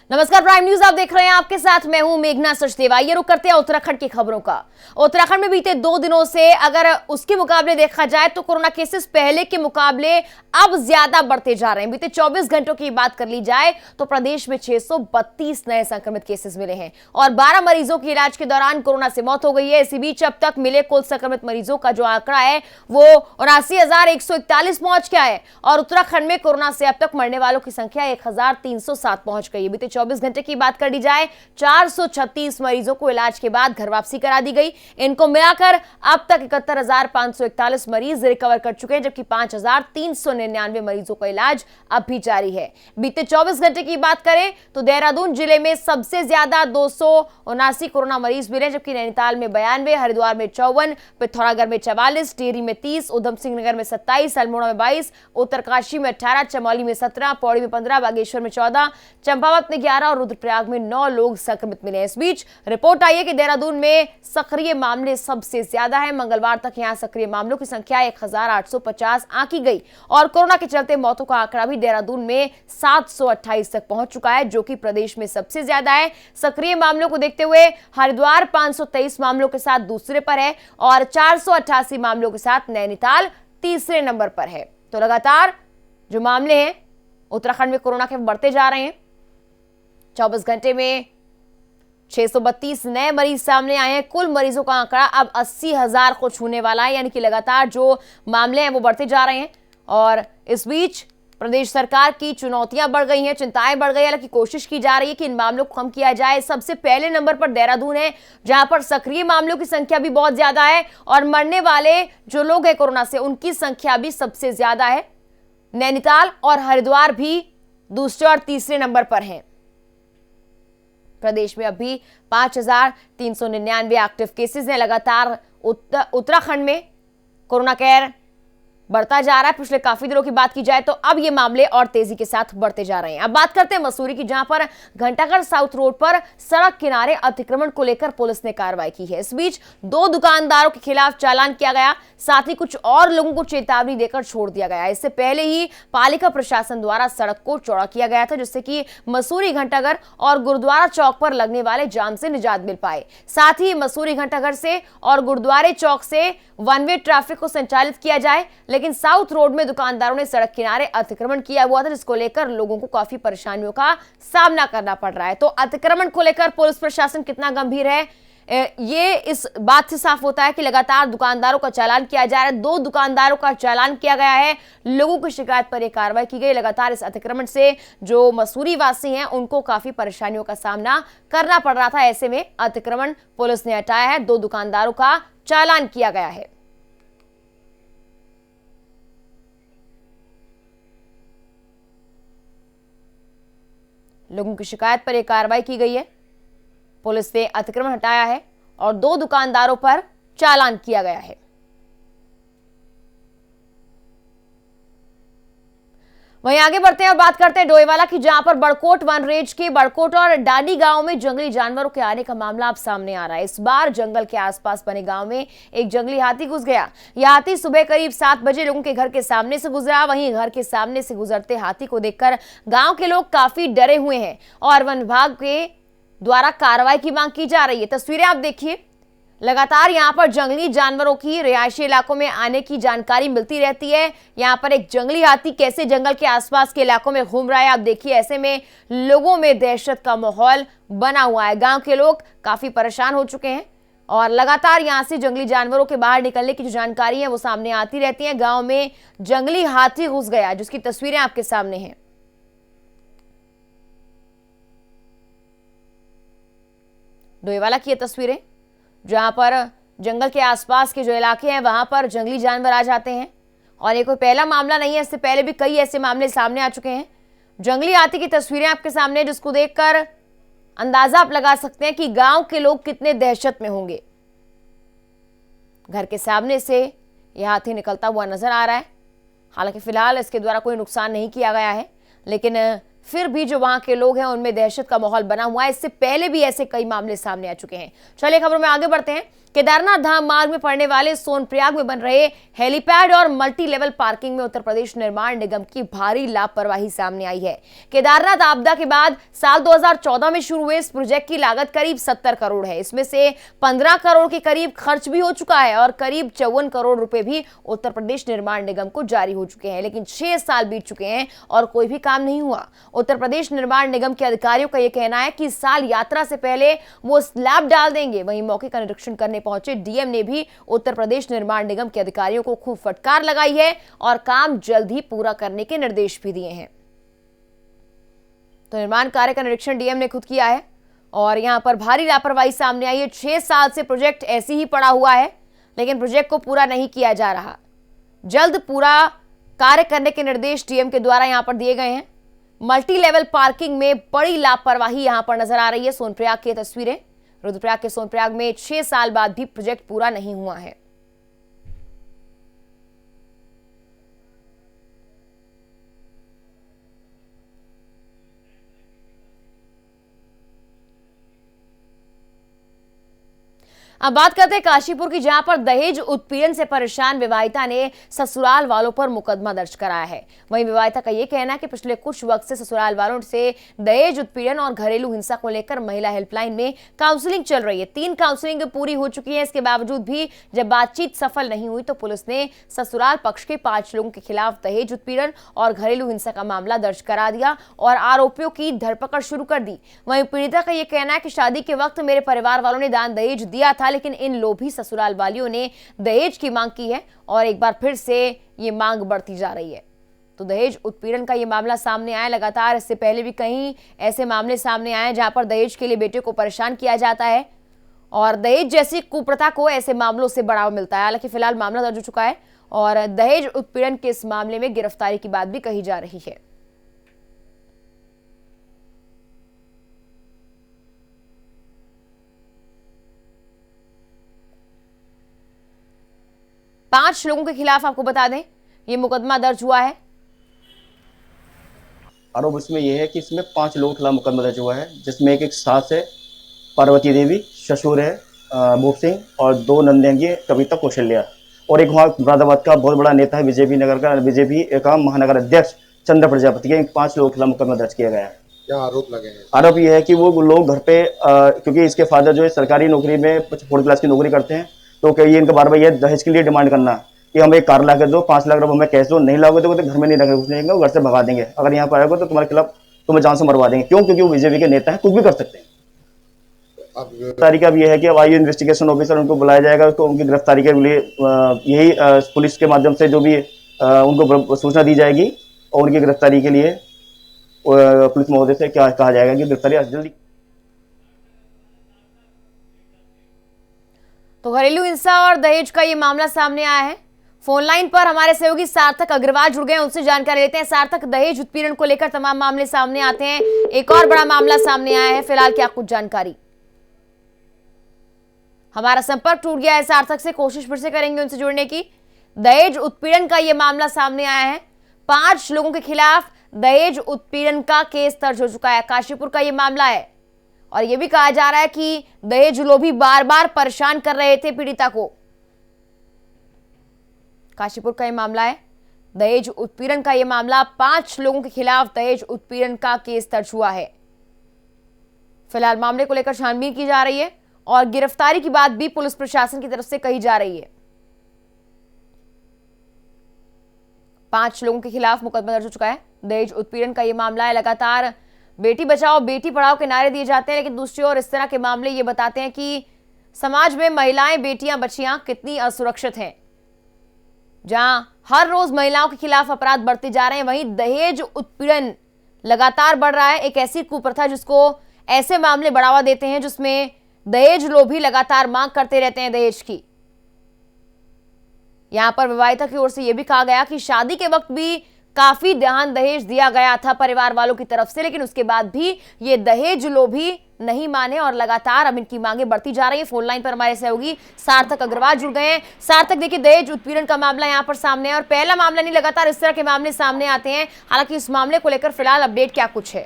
नमस्कार, prime news आप देख रहे हैं। आपके साथ मैं हूं मेघना सचदेवा। ये रुक करते हैं उत्तराखंड की खबरों का। उत्तराखंड में बीते 2 दिनों से अगर उसके मुकाबले देखा जाए तो कोरोना केसेस पहले के मुकाबले अब ज्यादा बढ़ते जा रहे हैं। बीते 24 घंटों की बात कर ली जाए तो प्रदेश में 632 नए संक्रमित केसेस मिले हैं और 12 मरीजों की इलाज के दौरान कोरोना से मौत हो गई है। इसी बीच अब तक मिले कुल संक्रमित मरीजों का जो आंकड़ा है वो 79,141 पहुंच गया है और उत्तराखंड में कोरोना से अब तक मरने वालों की संख्या 1,307 पहुंच गई है। बीते 24 घंटे की बात कर ली जाए 436 मरीजों को इलाज के बाद घर वापसी करा दी गई। इनको मिलाकर अब तक 71,541 मरीज रिकवर कर चुके हैं, जबकि 5,399 मरीजों का इलाज अब भी जारी है। बीते 24 घंटे की बात करें तो देहरादून जिले में सबसे ज्यादा 279 कोरोना मरीज मिले, जबकि नैनीताल में 92, हरिद्वार में 54, पिथौरागढ़ में 44, टिहरी में 30, उधम सिंह नगर में 27, अल्मोड़ा में 22, उत्तरकाशी में 18, चमौली में 17, पौड़ी में 15, बागेश्वर में 14, चंपावत में 11 और रुद्रप्रयाग में 9 लोग संक्रमित मिले। इस बीच रिपोर्ट आई है कि देहरादून में सक्रिय मामले सबसे ज्यादा है। मंगलवार तक यहां सक्रिय मामलों की संख्या 1,850 आंकी गई और कोरोना के चलते मौतों का आंकड़ा भी देहरादून में 728 तक पहुंच चुका है, जो कि प्रदेश में सबसे ज्यादा है। सक्रिय मामलों को देखते हुए हरिद्वार 523 मामलों के साथ दूसरे पर है और 488 मामलों के साथ नैनीताल तीसरे नंबर पर है। तो लगातार जो मामले हैं उत्तराखंड में कोरोना के बढ़ते जा रहे हैं। 24 घंटे में 632 नए मरीज सामने आए हैं। कुल मरीजों का आंकड़ा अब 80,000 को छूने वाला है, यानी कि लगातार जो मामले हैं वो बढ़ते जा रहे हैं। और इस बीच प्रदेश सरकार की चुनौतियां बढ़ गई हैं, चिंताएं बढ़ गई हैं। हालांकि कोशिश की जा रही है कि इन मामलों को कम किया जाए। सबसे पहले नंबर पर देहरादून है, जहां पर सक्रिय मामलों की संख्या भी बहुत ज्यादा है और मरने वाले जो लोग हैं कोरोना से उनकी संख्या भी सबसे ज्यादा है। नैनीताल और हरिद्वार भी दूसरे और तीसरे नंबर पर हैं। प्रदेश में अभी 5,399 एक्टिव केसेस हैं। लगातार उत्तराखंड में कोरोना केयर बढ़ता जा रहा है। पिछले काफी दिनों की बात की जाए तो अब ये मामले और तेजी के साथ बढ़ते जा रहे हैं। अब बात करते हैं मसूरी की, जहां पर घंटाघर साउथ रोड पर सड़क किनारे अतिक्रमण को लेकर पुलिस ने कार्रवाई की है। इस बीच 2 दुकानदारों के खिलाफ चालान किया गया, साथ ही कुछ और लोगों को चेतावनी देकर छोड़ दिया गया। इससे पहले ही पालिका प्रशासन द्वारा सड़क को चौड़ा किया गया था, जिससे कि मसूरी घंटाघर और गुरुद्वारा चौक पर लगने वाले जाम से निजात मिल पाए। साथ ही मसूरी घंटाघर से और गुरुद्वारे चौक से वन वे ट्रैफिक को संचालित किया जाए, लेकिन साउथ रोड में दुकानदारों ने सड़क किनारे अतिक्रमण किया हुआ था, जिसको लेकर लोगों को काफी परेशानियों का सामना करना पड़ रहा है। तो अतिक्रमण को लेकर पुलिस प्रशासन कितना गंभीर है, ये इस बात से साफ होता है कि लगातार दुकानदारों का चालान किया जा रहा है। 2 दुकानदारों का चालान किया गया है। लोगों की शिकायत पर यह कार्रवाई की गई। लगातार इस अतिक्रमण से जो मसूरी वासी हैं उनको काफी परेशानियों का सामना करना पड़ रहा था। ऐसे में अतिक्रमण पुलिस ने हटाया है। 2 दुकानदारों का चालान किया गया है। लोगों की शिकायत पर यह कार्रवाई की गई है। पुलिस ने अतिक्रमण हटाया है और 2 दुकानदारों पर चालान किया गया है। वहीं आगे बढ़ते हैं और बात करते हैं डोईवाला की, जहां पर बड़कोट वन रेंज के बड़कोट और डाडी गांव में जंगली जानवरों के आने का मामला अब सामने आ रहा है। इस बार जंगल के आसपास बने गांव में एक जंगली हाथी घुस गया। यह हाथी सुबह करीब 7 बजे लोगों के घर के सामने से गुजरा। वहीं घर के सामने से गुजरते हाथी को देखकर गांव के लोग काफी डरे हुए हैं और वन विभाग के द्वारा कार्रवाई की मांग की जा रही है। तस्वीरें आप देखिए। लगातार यहां पर जंगली जानवरों की रिहायशी इलाकों में आने की जानकारी मिलती रहती है। यहां पर एक जंगली हाथी कैसे जंगल के आसपास के इलाकों में घूम रहा है आप देखिए। ऐसे में लोगों में दहशत का माहौल बना हुआ है। गांव के लोग काफी परेशान हो चुके हैं और लगातार यहां से जंगली जानवरों के बाहर निकलने की जो जानकारी है वो सामने आती रहती है। गांव में जंगली हाथी घुस गया, जिसकी तस्वीरें आपके सामने हैं। डोईवाला की ये तस्वीरें, जहां पर जंगल के आसपास के जो इलाके हैं वहां पर जंगली जानवर आ जाते हैं और ये कोई पहला मामला नहीं है। इससे पहले भी कई ऐसे मामले सामने आ चुके हैं। जंगली हाथी की तस्वीरें आपके सामने, जिसको देखकर अंदाजा आप लगा सकते हैं कि गांव के लोग कितने दहशत में होंगे। घर के सामने से यह हाथी निकलता हुआ नजर आ रहा है। हालांकि फिलहाल इसके द्वारा कोई नुकसान नहीं किया गया है, लेकिन फिर भी जो वहां के लोग हैं उनमें दहशत का माहौल बना हुआ है। इससे पहले भी ऐसे कई मामले सामने आ चुके हैं। चलिए खबरों में आगे बढ़ते हैं। केदारनाथ धाम मार्ग में पड़ने वाले सोनप्रयाग में बन रहे हेलीपैड और मल्टी लेवल पार्किंग में उत्तर प्रदेश निर्माण निगम की भारी लापरवाही सामने आई है। केदारनाथ आपदा के बाद साल 2014 में शुरू हुए इस प्रोजेक्ट की लागत करीब 70 करोड़ है। इसमें से 15 करोड़ के करीब खर्च भी हो चुका है और करीब 54 करोड़ रुपए भी उत्तर प्रदेश निर्माण निगम को जारी हो चुके हैं, लेकिन 6 साल बीत चुके हैं और कोई भी काम नहीं हुआ। उत्तर प्रदेश निर्माण निगम के अधिकारियों का यह कहना है कि इस साल यात्रा से पहले वो स्लैब डाल देंगे। वहीं मौके का निरीक्षण करने पहुंचे डीएम ने भी उत्तर प्रदेश निर्माण निगम के अधिकारियों को खूब फटकार लगाई है और काम जल्द ही पूरा करने के निर्देश भी दिए हैं। तो निर्माण कार्य का निरीक्षण डीएम ने खुद किया है और यहां पर भारी लापरवाही सामने आई है। 6 साल से प्रोजेक्ट ऐसे ही पड़ा हुआ है, लेकिन प्रोजेक्ट को पूरा नहीं किया जा रहा। जल्द पूरा कार्य करने के निर्देश डीएम के द्वारा यहां पर दिए गए हैं। मल्टी लेवल पार्किंग में बड़ी लापरवाही यहां पर नजर आ रही है। सोनप्रयाग की तस्वीरें, रुद्रप्रयाग के सोनप्रयाग में 6 साल बाद भी प्रोजेक्ट पूरा नहीं हुआ है। अब बात करते हैं काशीपुर की, जहां पर दहेज उत्पीड़न से परेशान विवाहिता ने ससुराल वालों पर मुकदमा दर्ज कराया है। वहीं विवाहिता का यह कहना है कि पिछले कुछ वक्त से ससुराल वालों से दहेज उत्पीड़न और घरेलू हिंसा को लेकर महिला हेल्पलाइन में काउंसलिंग चल रही है। 3 काउंसलिंग पूरी हो चुकी है। इसके बावजूद भी जब बातचीत सफल नहीं हुई तो पुलिस ने ससुराल पक्ष के 5 लोगों के खिलाफ दहेज उत्पीड़न और घरेलू हिंसा का मामला दर्ज करा दिया और आरोपियों की धरपकड़ शुरू कर दी। वहीं पीड़िता का यह कहना है कि शादी के वक्त मेरे परिवार वालों ने दान दहेज दिया था, लेकिन इन लोभी ससुराल वालियों ने दहेज की मांग की है और एक बार फिर से ये मांग बढ़ती जा रही है। तो दहेज उत्पीड़न का ये मामला सामने आया। लगातार इससे पहले भी कहीं ऐसे मामले सामने आए जहां पर दहेज के लिए बेटे को परेशान किया जाता है और दहेज जैसी कुप्रथा को ऐसे मामलों से बढ़ावा मिलता है। हालांकि फिलहाल मामला दर्ज हो चुका है और दहेज उत्पीड़न के इस मामले में गिरफ्तारी की बात भी कही जा रही है। पांच लोगों के खिलाफ आपको बता दें ये मुकदमा दर्ज हुआ है। आरोप इसमें यह है कि इसमें 5 लोगों के खिलाफ मुकदमा दर्ज हुआ है, जिसमें एक सास है पार्वती देवी, ससुर है भूप सिंह और 2 नंदंगी कविता कौशल्या और एक वहाँ मुरादाबाद का बहुत बड़ा नेता है बीजेपी नगर का बीजेपी का महानगर अध्यक्ष चंद्र प्रजापति के 5 लोगों के खिलाफ मुकदमा दर्ज किया गया है। क्या आरोप लगे हैं? आरोप यह है कि वो लोग घर पे क्योंकि इसके फादर जो है सरकारी नौकरी में 4th क्लास की नौकरी करते हैं, तो कहिए इनका बार बार ये दहेज के लिए डिमांड करना कि हमें एक कार ला कर दो, 5 लाख रुपए हमें कैश दो, नहीं लाओगे तो घर में नहीं रखेंगे, कुछ नहीं देंगे, वो घर से भगा देंगे, अगर यहाँ पर आएगा तो तुम्हारे खिलाफ तुम्हें जान से मरवा देंगे। क्यों? क्योंकि वो बीजेपी के नेता है, कुछ भी कर सकते हैं। गिरफ्तारी का भी यह है कि अब आईओ इन्वेस्टिगेशन ऑफिसर उनको बुलाया जाएगा, तो उनकी गिरफ्तारी के लिए यही पुलिस के माध्यम से जो भी उनको सूचना दी जाएगी और उनकी गिरफ्तारी के लिए पुलिस महोदय से क्या कहा जाएगा कि गिरफ्तारी जल्दी। तो घरेलू हिंसा और दहेज का ये मामला सामने आया है। फोन लाइन पर हमारे सहयोगी सार्थक अग्रवाल जुड़ गए, उनसे जानकारी लेते हैं। सार्थक, दहेज उत्पीड़न को लेकर तमाम मामले सामने आते हैं, एक और बड़ा मामला सामने आया है, फिलहाल क्या कुछ जानकारी? हमारा संपर्क टूट गया है सार्थक से, कोशिश फिर से करेंगे उनसे जुड़ने की। दहेज उत्पीड़न का यह मामला सामने आया है, 5 लोगों के खिलाफ दहेज उत्पीड़न का केस दर्ज हो चुका है। काशीपुर का यह मामला है और यह भी कहा जा रहा है कि दहेज लोभी बार बार परेशान कर रहे थे पीड़िता को। काशीपुर का यह मामला है, दहेज उत्पीड़न का यह मामला, 5 लोगों के खिलाफ दहेज उत्पीड़न का केस दर्ज हुआ है। फिलहाल मामले को लेकर छानबीन की जा रही है और गिरफ्तारी की बात भी पुलिस प्रशासन की तरफ से कही जा रही है। 5 लोगों के खिलाफ मुकदमा दर्ज हो चुका है। दहेज उत्पीड़न का यह मामला है। लगातार बेटी बचाओ बेटी पढ़ाओ के नारे दिए जाते हैं, लेकिन दूसरी ओर इस तरह के मामले ये बताते हैं कि समाज में महिलाएं, बेटियां, बच्चियां कितनी असुरक्षित हैं। जहां हर रोज महिलाओं के खिलाफ अपराध बढ़ते जा रहे हैं, वहीं दहेज उत्पीड़न लगातार बढ़ रहा है। एक ऐसी कुप्रथा जिसको ऐसे मामले बढ़ावा देते हैं जिसमें दहेज लोभी लगातार मांग करते रहते हैं दहेज की। यहां पर विवाहिता की ओर से यह भी कहा गया कि शादी के वक्त भी काफी दान दहेज दिया गया था परिवार वालों की तरफ से, लेकिन उसके बाद भी ये दहेज लोभी नहीं माने और लगातार अब इनकी मांगे बढ़ती जा रही है। फोन लाइन पर हमारे सहयोगी सार्थक अग्रवाल जुड़ गए हैं। सार्थक, देखिए दहेज उत्पीड़न का मामला यहाँ पर सामने है और पहला मामला नहीं, लगातार इस तरह के मामले सामने आते हैं। हालांकि इस मामले को लेकर फिलहाल अपडेट क्या कुछ है?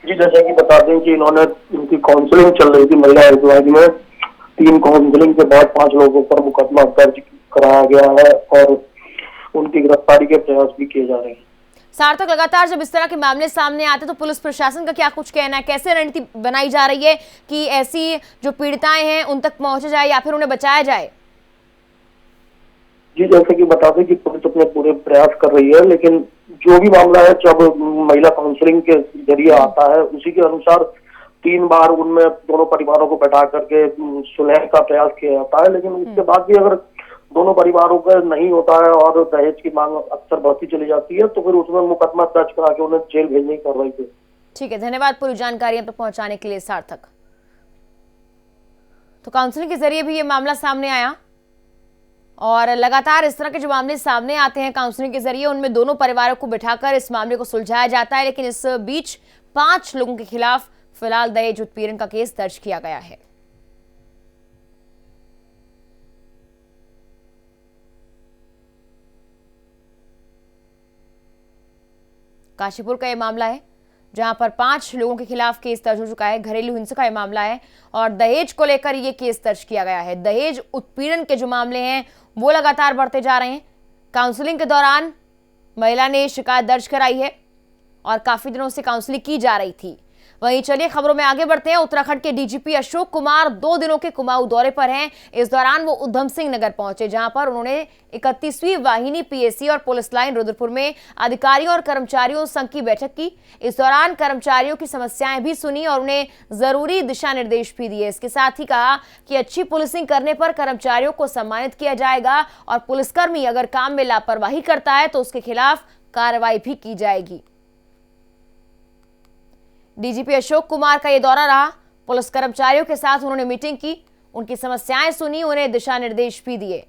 जी, जैसा कि बता दें कि इनकी काउंसलिंग चल रही थी महिला हेल्पलाइन में 3 काउंसलिंग के बाद 5 लोगों पर मुकदमा दर्ज कराया गया है और उनकी गिरफ्तारी के प्रयास भी किए जा रहे हैं। सार्थक, लगातार जब इस तरह के मामले सामने आते तो पुलिस प्रशासन का क्या कुछ कहना है, कैसे रणनीति बनाई जा रही है कि ऐसी जो पीड़िताएं हैं उन तक पहुंचा जाए या फिर उन्हें बचाया जाए? जी, जैसे कि बता दें कि पुलिस अपने पूरे प्रयास कर रही है, लेकिन जो भी मामला है जब महिला काउंसलिंग के जरिए आता है उसी के अनुसार 3 बार उनमें दोनों परिवारों को बैठा करके सुलह का प्रयास किया जाता है, लेकिन उसके बाद भी अगर दोनों परिवारों का नहीं होता है और दहेज की मांग अक्सर बढ़ती चली जाती है तो फिर उसमें मुकदमा दर्ज करा के उन्हें जेल भेजने की कार्रवाई की। ठीक है, धन्यवाद पूरी जानकारी हम तक पहुंचाने के लिए सार्थक। तो काउंसलिंग के जरिए भी ये मामला सामने आया और लगातार इस तरह के जो मामले सामने आते हैं काउंसलिंग के जरिए उनमें दोनों परिवारों को बिठाकर इस मामले को सुलझाया जाता है, लेकिन इस बीच 5 लोगों के खिलाफ फिलहाल दहेज उत्पीड़न का केस दर्ज किया गया है। काशीपुर का यह मामला है जहां पर 5 लोगों के खिलाफ केस दर्ज हो चुका है। घरेलू हिंसा का यह मामला है और दहेज को लेकर यह केस दर्ज किया गया है। दहेज उत्पीड़न के जो मामले हैं वो लगातार बढ़ते जा रहे हैं। काउंसलिंग के दौरान महिला ने शिकायत दर्ज कराई है और काफी दिनों से काउंसलिंग की जा रही थी। वहीं चलिए खबरों में आगे बढ़ते हैं। उत्तराखंड के डीजीपी अशोक कुमार 2 दिनों के कुमाऊं दौरे पर हैं। इस दौरान वो उधम सिंह नगर पहुंचे जहां पर उन्होंने 31वीं वाहिनी पीएसी और पुलिस लाइन रुद्रपुर में अधिकारियों और कर्मचारियों संघ की बैठक की। इस दौरान कर्मचारियों की समस्याएं भी सुनी और उन्हें जरूरी दिशा निर्देश भी दिए। इसके साथ ही कहा कि अच्छी पुलिसिंग करने पर कर्मचारियों को सम्मानित किया जाएगा और पुलिसकर्मी अगर काम में लापरवाही करता है तो उसके खिलाफ कार्रवाई भी की जाएगी। डीजीपी अशोक कुमार का यह दौरा रहा। पुलिस कर्मचारियों के साथ उन्होंने मीटिंग की, उनकी समस्याएं सुनी, उन्हें दिशा निर्देश भी दिए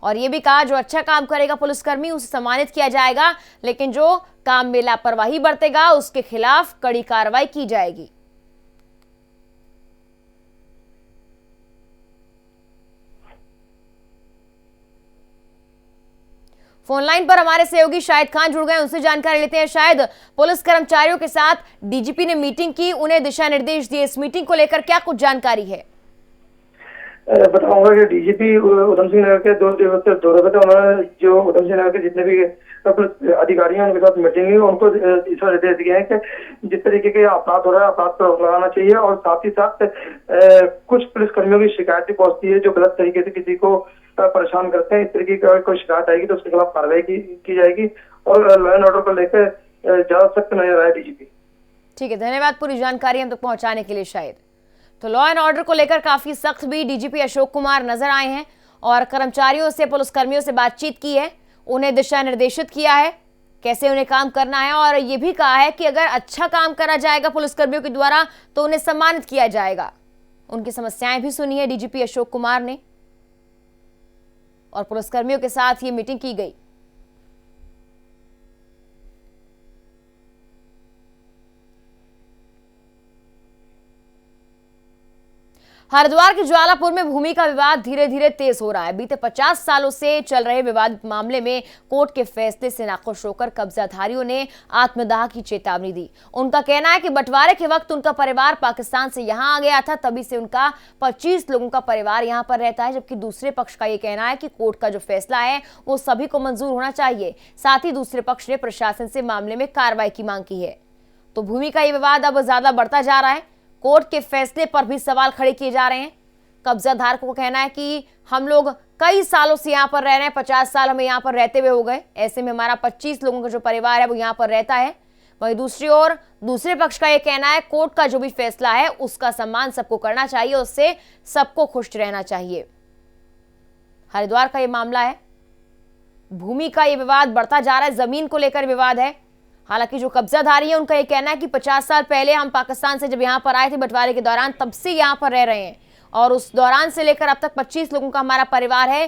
और यह भी कहा जो अच्छा काम करेगा पुलिसकर्मी उसे सम्मानित किया जाएगा, लेकिन जो काम में लापरवाही बरतेगा उसके खिलाफ कड़ी कार्रवाई की जाएगी। फोन लाइन पर हमारे सहयोगी शाहिद खान जुड़ गए, उनसे जानकारी लेते हैं। शायद, पुलिस कर्मचारियों के साथ डीजीपी ने मीटिंग की, उन्हें दिशा निर्देश दिए, इस मीटिंग को लेकर क्या कुछ जानकारी है? बताऊंगा कि डीजीपी उधम सिंह नगर के 2 दिवसीय दौरे पर उन्होंने जो उधम सिंह नगर के जितने भी अधिकारी हैं उनके साथ मीटिंग हुई। उनको दिशा निर्देश दिए हैं कि जिस तरीके के अपराध हो रहा है अपराध पर रोक लगाना चाहिए और साथ ही साथ कुछ पुलिसकर्मियों की शिकायत भी पहुंचती है जो गलत तरीके से किसी को परेशान करते हैं। इस तरीके की कोई शिकायत आएगी तो उसके खिलाफ कार्रवाई की जाएगी और लॉ एंड ऑर्डर को लेकर ज्यादा सख्त नजर आए डीजीपी। ठीक है, धन्यवाद पूरी जानकारी हम तक पहुंचाने के लिए। शायद तो लॉ एंड ऑर्डर को लेकर काफी सख्त भी डीजीपी अशोक कुमार नजर आए हैं और कर्मचारियों से पुलिसकर्मियों से बातचीत की है, उन्हें दिशा निर्देशित किया है कैसे उन्हें काम करना है और ये भी कहा है कि अगर अच्छा काम करा जाएगा पुलिसकर्मियों के द्वारा तो उन्हें सम्मानित किया जाएगा। उनकी समस्याएं भी सुनी है डीजीपी अशोक कुमार ने और पुलिसकर्मियों के साथ ये मीटिंग की गई। हरिद्वार के ज्वालापुर में भूमि का विवाद धीरे धीरे तेज हो रहा है। बीते 50 सालों से चल रहे विवादित मामले में कोर्ट के फैसले से नाखुश होकर कब्जाधारियों ने आत्मदाह की चेतावनी दी। उनका कहना है कि बंटवारे के वक्त उनका परिवार पाकिस्तान से यहां आ गया था, तभी से उनका 25 लोगों का परिवार यहां पर रहता है, जबकि दूसरे पक्ष का यह कहना है कि कोर्ट का जो फैसला है वो सभी को मंजूर होना चाहिए। साथ ही दूसरे पक्ष ने प्रशासन से मामले में कार्रवाई की मांग की है। तो भूमि का ये विवाद अब ज्यादा बढ़ता जा रहा है। कोर्ट के फैसले पर भी सवाल खड़े किए जा रहे हैं। कब्जा धारकों को कहना है कि हम लोग कई सालों से यहाँ पर रह रहे हैं, 50 साल हमें यहाँ पर रहते हुए हो गए, ऐसे में हमारा 25 लोगों का जो परिवार है वो यहाँ पर रहता है। वहीं दूसरी ओर दूसरे पक्ष का ये कहना है कोर्ट का जो भी फैसला है उसका सम्मान सबको करना चाहिए, उससे सबको खुश रहना चाहिए। हरिद्वार का ये मामला है, भूमि का ये विवाद बढ़ता जा रहा है, जमीन को लेकर विवाद है। हालांकि जो कब्जाधारी है उनका ये कहना है कि 50 साल पहले हम पाकिस्तान से जब यहाँ पर आए थे बंटवारे के दौरान, तब से यहाँ पर रह रहे हैं और उस दौरान से लेकर अब तक 25 लोगों का हमारा परिवार है।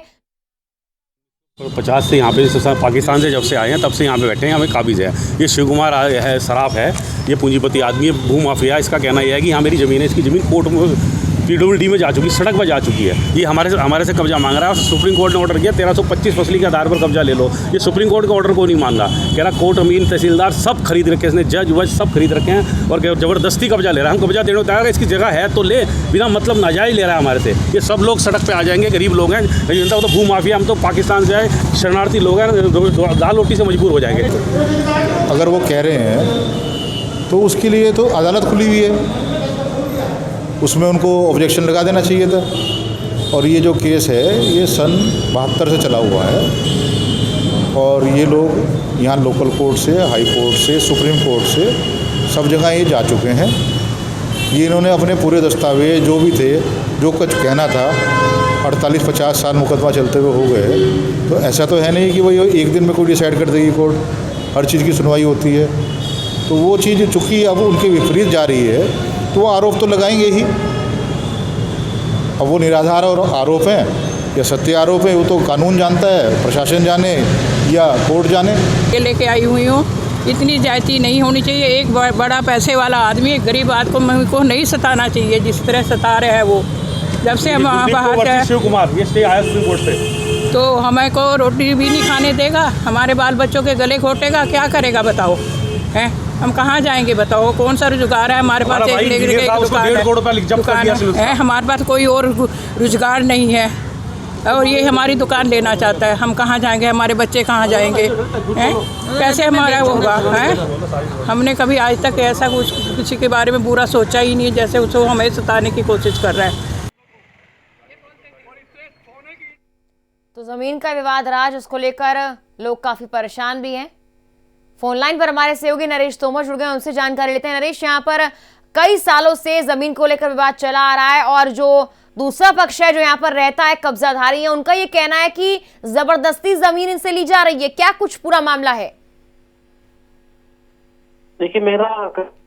50 से यहाँ पे पाकिस्तान से जब से आए हैं तब से यहाँ पे बैठे हैं, हमें काबिज है। ये शिव कुमार है, सराफ है, ये पूंजीपति आदमी है, भू माफिया। इसका कहना यह है कि हाँ मेरी ज़मीन है, इसकी ज़मीन कोर्ट में PWD में जा चुकी, सड़क पर जा चुकी है। ये हमारे से कब्जा मांग रहा है। सुप्रीम कोर्ट ने ऑर्डर किया 1325 फसली के आधार पर कब्जा ले लो। ये सुप्रीम कोर्ट का ऑर्डर को नहीं मान रहा, कह रहा कोर्ट अमीन तहसीलदार सब खरीद रखे, इसने जज वज सब खरीद रखे हैं और ज़बरदस्ती कब्जा ले रहा है। हम कब्जा देने को तैयार है, इसकी जगह है तो ले, बिना मतलब नाजायज़ ले रहा है हमारे से। ये सब लोग सड़क पे आ जाएंगे, गरीब लोग हैं, जनता तो भू माफिया, हम तो पाकिस्तान से आए शरणार्थी लोग हैं, दाल रोटी से मजबूर हो जाएंगे। अगर वो कह रहे हैं तो उसके लिए तो अदालत खुली हुई है, उसमें उनको ऑब्जेक्शन लगा देना चाहिए था। और ये जो केस है ये सन 72 से चला हुआ है और ये लोग यहाँ लोकल कोर्ट से, हाई कोर्ट से, सुप्रीम कोर्ट से सब जगह ये जा चुके हैं। ये इन्होंने अपने पूरे दस्तावेज जो भी थे, जो कुछ कहना था, 48-50 साल मुकदमा चलते हुए हो गए, तो ऐसा तो है नहीं कि वही एक दिन में कोई डिसाइड कर देगी कोर्ट। हर चीज़ की सुनवाई होती है। तो वो चीज़ चूँकि अब उनके विपरीत जा रही है तो वो आरोप तो लगाएंगे ही। अब वो निराधार और आरोप हैं या सत्य आरोप है, वो तो कानून जानता है, प्रशासन जाने या कोर्ट जाने। ये लेके आई हुई हूँ, इतनी ज्यादती नहीं होनी चाहिए। एक बड़ा पैसे वाला आदमी एक गरीब आदमी को नहीं सताना चाहिए जिस तरह सता रहे हैं वो। जब से हम वहाँ बाहर शिव कुमार ये स्टे आया सुप्रीम कोर्ट से, तो हमें को रोटी भी नहीं खाने देगा, हमारे बाल बच्चों के गले घोटेगा, क्या करेगा बताओ? हैं हम कहाँ जाएंगे बताओ? कौन सा रोजगार है हमारे पास? दुकान है, हमारे पास कोई और रोजगार नहीं है और ये हमारी दुकान लेना चाहता है। हम कहाँ जाएंगे? हमारे बच्चे कहाँ जाएंगे? हैं कैसे हमारा होगा? हैं हमने कभी आज तक ऐसा कुछ किसी के बारे में बुरा सोचा ही नहीं, जैसे उसको हमें सताने की कोशिश कर रहा है। तो जमीन का विवाद रहा जिसको लेकर लोग काफी परेशान भी हैं। फोन लाइन पर हमारे सहयोगी नरेश तोमर जुड़ गए, उनसे जानकारी लेते हैं। नरेश, यहाँ पर कई सालों से जमीन को लेकर विवाद चला आ रहा है और जो दूसरा पक्ष है जो यहाँ पर रहता है, कब्जाधारी है, उनका ये कहना है कि जबरदस्ती जमीन इनसे ली जा रही है। क्या कुछ पूरा मामला है? देखिए, मेरा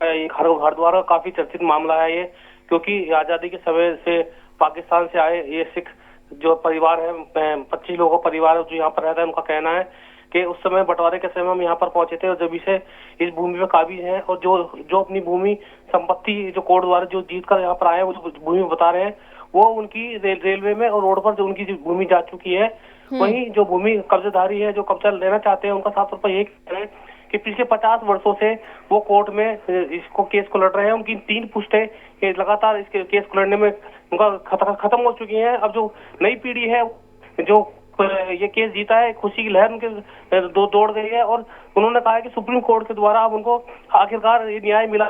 हरिद्वार का काफी चर्चित मामला है ये, क्योंकि आजादी के समय से पाकिस्तान से आए ये सिख जो परिवार है, 25 लोगों का परिवार जो यहाँ पर रहता है, उनका कहना है कि उस समय बंटवारे के समय हम यहाँ पर पहुंचे थे और जब से इस भूमि पे काबिज हैं और जो अपनी भूमि संपत्ति जो कोर्ट द्वारा जो जीत कर यहाँ पर आए, वो जो भूमि बता रहे हैं वो उनकी रेलवे में और रोड पर जो उनकी भूमि जा चुकी है। वहीं जो भूमि कब्जाधारी है, जो कब्जा लेना चाहते हैं, उनका साफ तौर पर यही कहना है कि पिछले 50 वर्षों से वो कोर्ट में इसको केस को लड़ रहे हैं। उनकी 3 पुश्तें लगातार इसके केस को लड़ने में उनका खत्म हो चुकी हैं। अब जो नई पीढ़ी है जो ये केस जीता है, खुशी की लहर उनके दौड़ गई है और उन्होंने कहा है कि सुप्रीम कोर्ट के द्वारा अब उनको आखिरकार ये न्याय मिला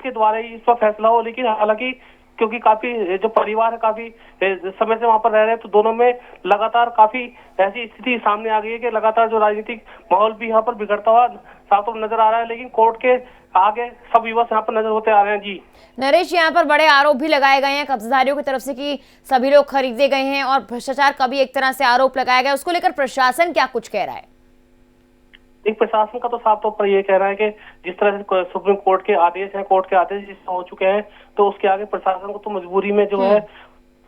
के द्वारा ही इस पर फैसला हो। लेकिन हालांकि क्योंकि काफी जो परिवार है काफी समय से वहां पर रह रहे हैं, तो दोनों में लगातार काफी ऐसी स्थिति सामने आ गई है कि लगातार जो राजनीतिक माहौल भी यहाँ पर बिगड़ता हुआ साफ तौर नजर आ रहा है। लेकिन कोर्ट के आगे सब विवाद यहाँ पर नजर होते आ रहे हैं। जी नरेश, यहाँ पर बड़े आरोप भी लगाए गए हैं कब्जाधारियों की तरफ से कि सभी लोग खरीदे गए हैं और भ्रष्टाचार का भी एक तरह से आरोप लगाया गया। उसको लेकर प्रशासन क्या कुछ कह रहा है? एक प्रशासन का तो साफ तौर पर ये कह रहा है कि जिस तरह से सुप्रीम कोर्ट के आदेश हैं, कोर्ट के आदेश जिस हो चुके हैं, तो उसके आगे प्रशासन को तो मजबूरी में जो है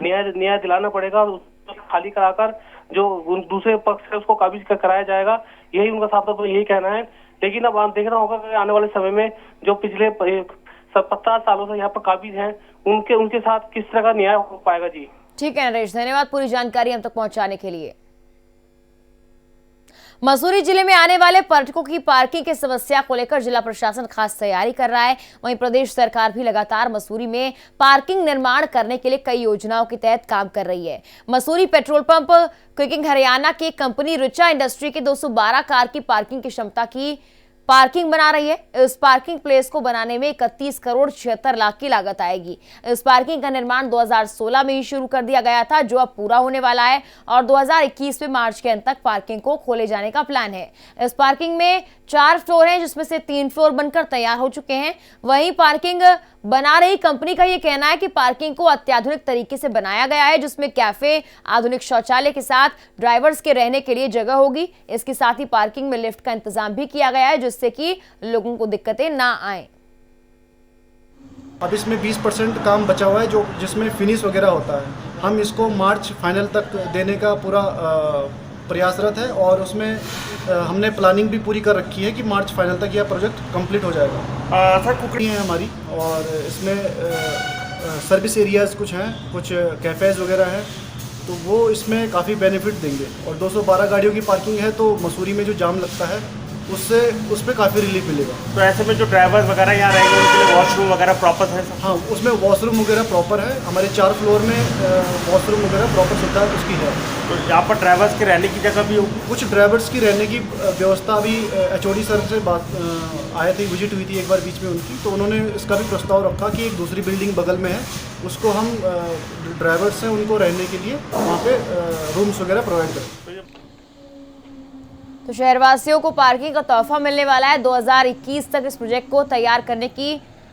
न्याय दिलाना पड़ेगा। उसको खाली कराकर जो दूसरे पक्ष है उसको काबिज कराया जाएगा, यही उनका साफ तौर पर यही कहना है। लेकिन अब देखना होगा कि आने वाले समय में जो पिछले 50 सालों से यहाँ पर काबिज हैं, उनके साथ किस तरह का न्याय हो पाएगा। जी ठीक है नरेश, धन्यवाद पूरी जानकारी हम तक पहुंचाने के लिए। मसूरी जिले में आने वाले पर्यटकों की पार्किंग की समस्या को लेकर जिला प्रशासन खास तैयारी कर रहा है। वहीं प्रदेश सरकार भी लगातार मसूरी में पार्किंग निर्माण करने के लिए कई योजनाओं के तहत काम कर रही है। मसूरी पेट्रोल पंप क्विकिंग हरियाणा की कंपनी रिचा इंडस्ट्री के 212 कार की पार्किंग की क्षमता की पार्किंग बना रही है। इस पार्किंग प्लेस को बनाने में 31 करोड़ 76 लाख की लागत आएगी। इस पार्किंग का निर्माण 2016 में ही शुरू कर दिया गया था, जो अब पूरा होने वाला है और 2021 में मार्च के अंत तक पार्किंग को खोले जाने का प्लान है। इस पार्किंग में 4 फ्लोर हैं, जिसमें से 3 फ्लोर बनकर तैयार हो चुके हैं। वहीं पार्किंग बना रही कंपनी का यह कहना है कि पार्किंग को अत्याधुनिक तरीके से बनाया गया है, जिसमें कैफे, आधुनिक शौचालय के साथ ड्राइवर्स के रहने के लिए जगह होगी। इसके साथ ही पार्किंग में लिफ्ट का इंतजाम भी किया गया है, जिससे कि लोगों को दिक्कतें ना आए। अब इसमें 20% काम बचा हुआ है जो जिसमें फिनिश वगैरह होता है। हम इसको मार्च फाइनल तक देने का पूरा प्रयासरत है और उसमें हमने प्लानिंग भी पूरी कर रखी है कि मार्च फाइनल तक यह प्रोजेक्ट कंप्लीट हो जाएगा। सर कुकड़ी है हमारी और इसमें सर्विस एरियाज़ कुछ हैं, कुछ कैफ़ेज़ वगैरह हैं, तो वो इसमें काफ़ी बेनिफिट देंगे। और 212 गाड़ियों की पार्किंग है तो मसूरी में जो जाम लगता है उससे उस पर काफ़ी रिलीफ मिलेगा। तो ऐसे में जो ड्राइवर्स वगैरह यहाँ रहेंगे उनके लिए वॉशरूम वगैरह प्रॉपर है? हाँ, उसमें वॉशरूम वगैरह प्रॉपर है। हमारे 4 फ्लोर में वॉशरूम वगैरह प्रॉपर सुविधा उसकी है। तो यहाँ पर ड्राइवर्स के रहने की जगह भी होगी? कुछ ड्राइवर्स की रहने की व्यवस्था अभी HOD सर से बात आए थे, विजिट हुई थी एक बार बीच में उनकी, तो उन्होंने इसका भी प्रस्ताव रखा कि एक दूसरी बिल्डिंग बगल में है, उसको हम ड्राइवर्स हैं उनको रहने के लिए वहाँ पे रूम्स वगैरह प्रोवाइड करें। तो शहरवासियों को पार्किंग का तोहफा मिलने वाला है। 2021 तक इस प्रोजेक्ट को तैयार करने की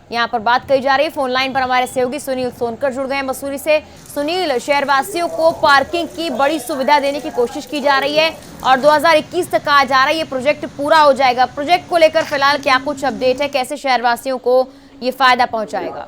यहाँ पर बात कही जा रही है। फोन लाइन पर हमारे सहयोगी सुनील सोनकर जुड़ गए हैं मसूरी से। सुनील, शहरवासियों को पार्किंग की बड़ी सुविधा देने की कोशिश की जा रही है और 2021 तक कहा जा रहा है ये प्रोजेक्ट पूरा हो जाएगा। प्रोजेक्ट को लेकर फिलहाल क्या कुछ अपडेट है, कैसे शहरवासियों को ये फायदा पहुंचाएगा?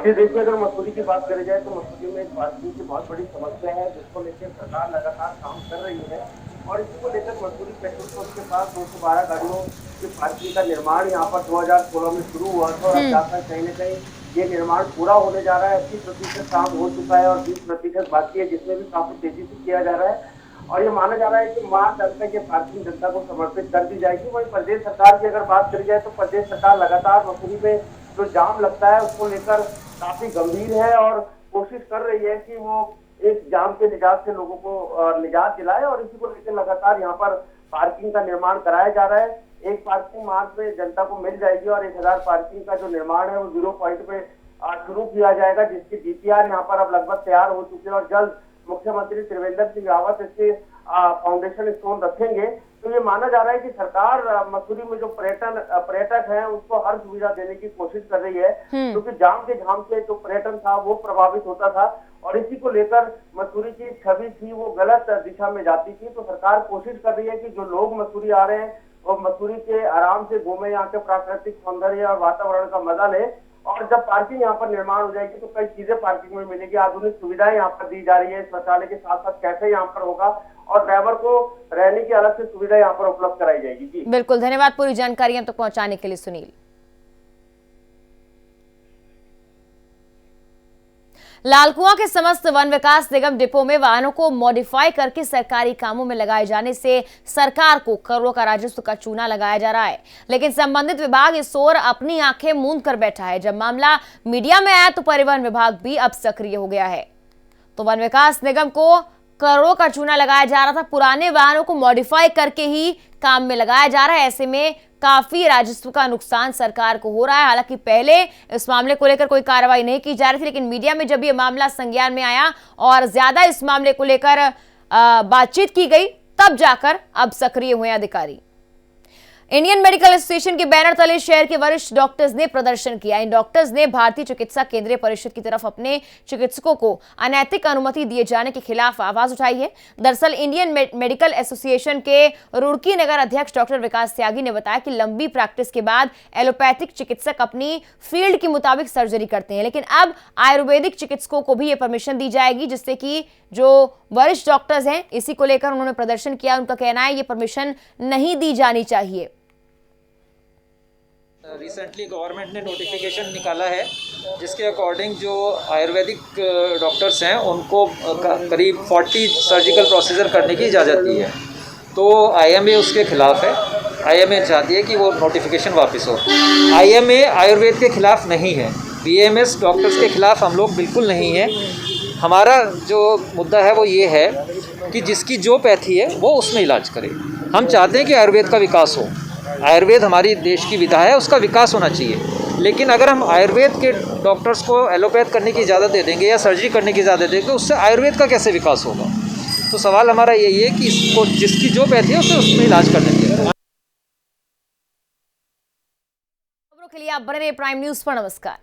देखिए, अगर मसूरी की बात करी जाए तो मसूरी में पार्किंग की बहुत बड़ी समस्या है, जिसको लेकर सरकार लगातार काम कर रही है और इसी को लेकर मसूरी पेट्रोल पंप के पास 212 गाड़ियों की पार्किंग का निर्माण यहाँ पर 2016 में शुरू हुआ था और अब जाकर कहीं न कहीं ये निर्माण पूरा होने जा रहा है। 80% काम हो चुका है और 20% बाकी है, जिसमें भी काफी तेजी से किया जा रहा है और ये माना जा रहा है कि मार्च अंत तक ये पार्किंग जनता को समर्पित कर दी जाएगी। वहीं प्रदेश सरकार की अगर बात करी जाए तो प्रदेश सरकार लगातार मसूरी में जो जाम लगता है उसको लेकर काफी गंभीर है और कोशिश कर रही है कि वो इस जाम के निजात से लोगों को निजात दिलाए और इसी को लेकर लगातार यहाँ पर पार्किंग का निर्माण कराया जा रहा है। एक पार्किंग मार्च में जनता को मिल जाएगी और 1000 पार्किंग का जो निर्माण है वो 0 पॉइंट पे शुरू किया जाएगा, जिसकी DPR यहाँ पर अब लगभग तैयार हो चुकी है और जल्द मुख्यमंत्री त्रिवेंद्र सिंह रावत इसके फाउंडेशन स्टोन रखेंगे। तो ये माना जा रहा है कि सरकार मसूरी में जो पर्यटक हैं उसको हर सुविधा देने की कोशिश कर रही है, क्योंकि जाम के झाम से जो पर्यटन था वो प्रभावित होता था और इसी को लेकर मसूरी की छवि थी वो गलत दिशा में जाती थी। तो सरकार कोशिश कर रही है कि जो लोग मसूरी आ रहे हैं वो मसूरी के आराम से घूमे, यहाँ के प्राकृतिक सौंदर्य और वातावरण का मजा ले और जब पार्किंग यहाँ पर निर्माण हो जाएगी तो कई चीजें पार्किंग में मिलेगी, आधुनिक सुविधाएं यहाँ पर दी जा रही है, शौचालय के साथ साथ कैफे यहाँ पर होगा और ड्राइवर को रहने की अलग से सुविधा यहाँ पर उपलब्ध कराई जाएगी। जी बिल्कुल, धन्यवाद पूरी जानकारी हम तक पहुंचाने के लिए सुनील। लालकुआं के समस्त वन विकास निगम डिपो में वाहनों को मॉडिफाई करके सरकारी कामों में लगाए जाने से सरकार को करोड़ों का राजस्व का चूना लगाया जा रहा है, लेकिन संबंधित विभाग इस ओर अपनी आंखें मूंद कर बैठा है। जब मामला मीडिया में आया तो परिवहन विभाग भी अब सक्रिय हो गया है। तो वन विकास निगम को करोड़ों का चूना लगाया जा रहा था, पुराने वाहनों को मॉडिफाई करके ही काम में लगाया जा रहा है। ऐसे में काफी राजस्व का नुकसान सरकार को हो रहा है। हालांकि पहले इस मामले को लेकर कोई कार्रवाई नहीं की जा रही थी, लेकिन मीडिया में जब ये मामला संज्ञान में आया और ज्यादा इस मामले को लेकर बातचीत की गई तब जाकर अब सक्रिय हुए अधिकारी। इंडियन मेडिकल एसोसिएशन के बैनर तले शहर के वरिष्ठ डॉक्टर्स ने प्रदर्शन किया। इन डॉक्टर्स ने भारतीय चिकित्सा केंद्रीय परिषद की तरफ अपने चिकित्सकों को अनैतिक अनुमति दिए जाने के खिलाफ आवाज उठाई है। दरअसल इंडियन मेडिकल एसोसिएशन के रुड़की नगर अध्यक्ष डॉक्टर विकास त्यागी ने बताया कि लंबी प्रैक्टिस के बाद एलोपैथिक चिकित्सक अपनी फील्ड के मुताबिक सर्जरी करते हैं, लेकिन अब आयुर्वेदिक चिकित्सकों को भी ये परमिशन दी जाएगी, जिससे कि जो वरिष्ठ डॉक्टर्स हैं इसी को लेकर उन्होंने प्रदर्शन किया। उनका कहना है ये परमिशन नहीं दी जानी चाहिए। रिसेंटली गवर्नमेंट ने नोटिफिकेशन निकाला है जिसके अकॉर्डिंग जो आयुर्वेदिक डॉक्टर्स हैं उनको करीब 40 सर्जिकल प्रोसीजर करने की इजाज़त दी है। तो IMA उसके खिलाफ है। IMA चाहती है कि वो नोटिफिकेशन वापस हो। IMA आयुर्वेद के खिलाफ नहीं है, BAMS डॉक्टर्स के खिलाफ हम लोग बिल्कुल नहीं है। हमारा जो मुद्दा है वो ये है कि जिसकी जो पैथी है वो उसमें इलाज करे। हम चाहते हैं कि आयुर्वेद का विकास हो। आयुर्वेद हमारी देश की विधा है, उसका विकास होना चाहिए। लेकिन अगर हम आयुर्वेद के डॉक्टर्स को एलोपैथ करने की इजाज़त दे देंगे या सर्जरी करने की इजाज़त देंगे तो उससे आयुर्वेद का कैसे विकास होगा? तो सवाल हमारा यही है कि इसको जिसकी जो पैथी है उसे उसमें इलाज करने चाहिए। खबरों के लिए आप बने रहिए प्राइम न्यूज़ पर। नमस्कार।